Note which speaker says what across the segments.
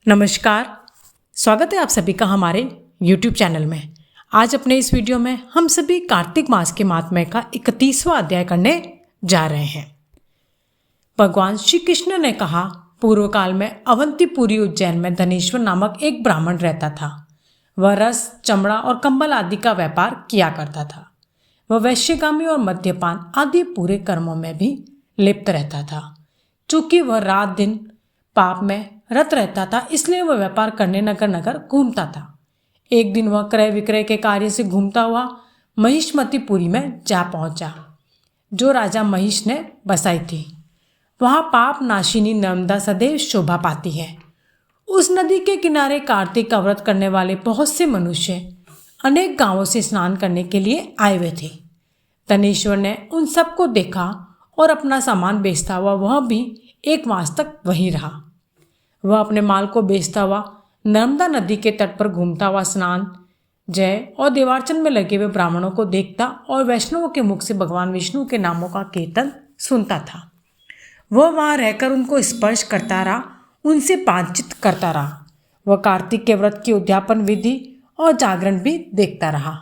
Speaker 1: नमस्कार। स्वागत है आप सभी का हमारे YouTube चैनल में। आज अपने इस वीडियो में हम सभी कार्तिक मास के महात्म्य का 31वां अध्याय करने जा रहे हैं। भगवान श्री कृष्ण ने कहा, पूर्व काल में अवंतीपुरी उज्जैन में धनेश्वर नामक एक ब्राह्मण रहता था। वह रस, चमड़ा और कंबल आदि का व्यापार किया करता था। वह वैश्यगामी और मद्यपान आदि पूरे कर्मों में भी लिप्त रहता था। चूंकि वह रात दिन पाप में रत रहता था, इसलिए वह व्यापार करने नगर नगर घूमता था। एक दिन वह क्रय विक्रय के कार्य से घूमता हुआ महिष्मतीपुरी में जा पहुंचा, जो राजा महिष ने बसाई थी। वहां पाप नाशिनी नर्मदा सदैव शोभा पाती है। उस नदी के किनारे कार्तिक का व्रत करने वाले बहुत से मनुष्य अनेक गांवों से स्नान करने के लिए आए हुए थे। धनेश्वर ने उन सबको देखा और अपना सामान बेचता हुआ वह भी एक मास तक वहीं रहा। वह अपने माल को बेचता हुआ नर्मदा नदी के तट पर घूमता हुआ स्नान, जय और देवार्चन में लगे हुए ब्राह्मणों को देखता और वैष्णवों के मुख से भगवान विष्णु के नामों का कीर्तन सुनता था। वह वहाँ रहकर उनको स्पर्श करता रहा, उनसे बातचीत करता रहा। वह कार्तिक के व्रत की उद्यापन विधि और जागरण भी देखता रहा।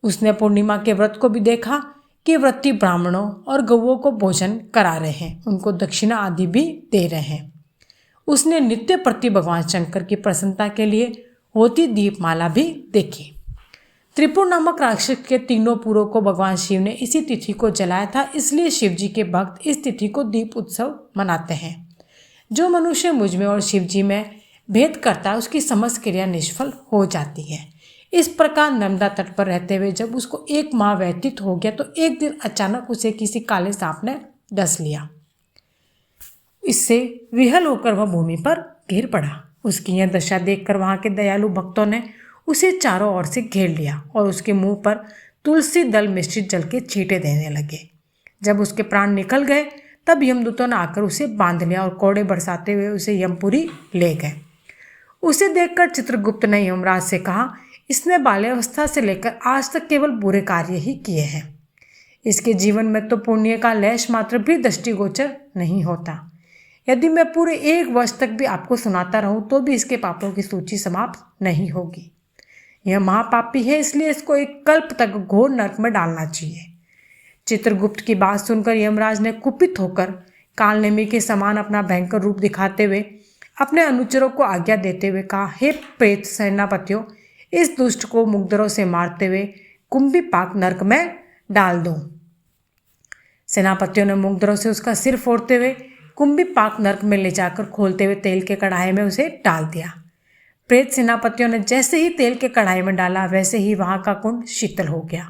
Speaker 1: उसने पूर्णिमा के व्रत को भी देखा कि व्रती ब्राह्मणों और गौओं को भोजन करा रहे हैं, उनको दक्षिणा आदि भी दे रहे हैं। उसने नित्य प्रति भगवान शंकर की प्रसन्नता के लिए होती दीपमाला भी देखी। त्रिपुर नामक राक्षस के तीनों पुरों को भगवान शिव ने इसी तिथि को जलाया था, इसलिए शिव जी के भक्त इस तिथि को दीप उत्सव मनाते हैं। जो मनुष्य मुझ में और शिव जी में भेद करता है, उसकी समस्त क्रिया निष्फल हो जाती है। इस प्रकार नर्मदा तट पर रहते हुए जब उसको 1 माह व्यतीत हो गया तो एक दिन अचानक उसे किसी काले सांप ने डस लिया। इससे विहल होकर वह भूमि पर गिर पड़ा। उसकी यह दशा देखकर वहां के दयालु भक्तों ने उसे चारों ओर से घेर लिया और उसके मुंह पर तुलसी दल मिश्रित जल के छींटे देने लगे। जब उसके प्राण निकल गए तब यमदूतों ने आकर उसे बांध लिया और कोड़े बरसाते हुए उसे यमपुरी ले गए। उसे देखकर चित्रगुप्त ने यमराज से कहा, इसने बाल्यावस्था से लेकर आज तक केवल बुरे कार्य ही किए हैं। इसके जीवन में तो पुण्य का लेश मात्र भी दृष्टिगोचर नहीं होता। यदि मैं पूरे 1 वर्ष तक भी आपको सुनाता रहूं तो भी इसके पापों की सूची समाप्त नहीं होगी। यह महापापी है, इसलिए इसको 1 कल्प तक घोर नरक में डालना चाहिए। चित्रगुप्त की बात सुनकर यमराज ने कुपित होकर कालनेमी के समान अपना भयंकर रूप दिखाते हुए अपने अनुचरों को आज्ञा देते हुए कहा, हे प्रेत सेनापतियों, इस दुष्ट को मुग्धरों से मारते हुए कुंभीपाक नरक में डाल दो। सेनापतियों ने मुग्धरों से उसका सिर फोड़ते हुए कुंभीपाक नरक में ले जाकर खोलते हुए तेल के कढ़ाई में उसे डाल दिया। प्रेत सेनापतियों ने जैसे ही तेल के कढ़ाई में डाला, वैसे ही वहां का कुंड शीतल हो गया।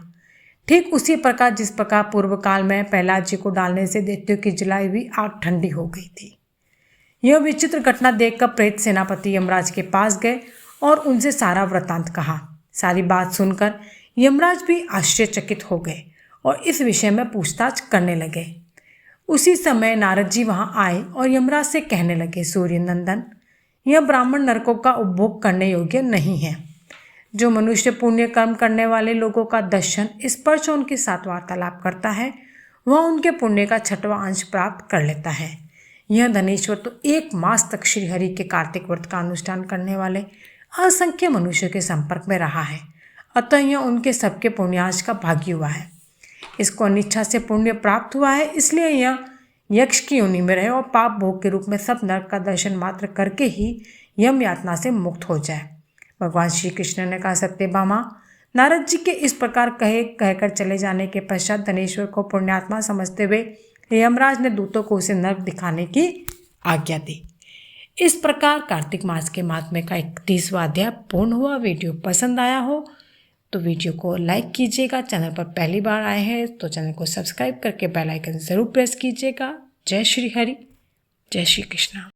Speaker 1: ठीक उसी प्रकार जिस प्रकार पूर्व काल में प्रहलाद जी को डालने से दैत्यों की जलाई हुई आग ठंडी हो गई थी। यह विचित्र घटना देखकर प्रेत सेनापति यमराज के पास गए और उनसे सारा वृतांत कहा। सारी बात सुनकर यमराज भी आश्चर्यचकित हो गए और इस विषय में पूछताछ करने लगे। उसी समय नारद जी वहां आए और यमराज से कहने लगे, सूर्य नंदन, यह ब्राह्मण नरकों का उपभोग करने योग्य नहीं है। जो मनुष्य पुण्य कर्म करने वाले लोगों का दर्शन, स्पर्श और उनके साथ वार्तालाप करता है, वह उनके पुण्य का 6वां अंश प्राप्त कर लेता है। यह धनेश्वर तो 1 मास तक श्रीहरि के कार्तिक व्रत का अनुष्ठान करने वाले असंख्य मनुष्यों के संपर्क में रहा है, अतः यह उनके सबके पुण्यार्थ का भागी हुआ है। इसको अनिच्छा से पुण्य प्राप्त हुआ है, इसलिए यह यक्ष की योनि में रहे और पाप भोग के रूप में सब नरक का दर्शन मात्र करके ही यम यातना से मुक्त हो जाए। भगवान श्री कृष्ण ने कहा, सत्यभामा, नारद जी के इस प्रकार कहकर चले जाने के पश्चात धनेश्वर को पुण्यात्मा समझते हुए यमराज ने दूतों को उसे नरक दिखाने की आज्ञा दी। इस प्रकार कार्तिक मास के महात्म्य का 31वां अध्याय पूर्ण हुआ। वीडियो पसंद आया हो तो वीडियो को लाइक कीजिएगा। चैनल पर पहली बार आए हैं तो चैनल को सब्सक्राइब करके बेल आइकन ज़रूर प्रेस कीजिएगा। जय श्री हरि, जय श्री कृष्णा।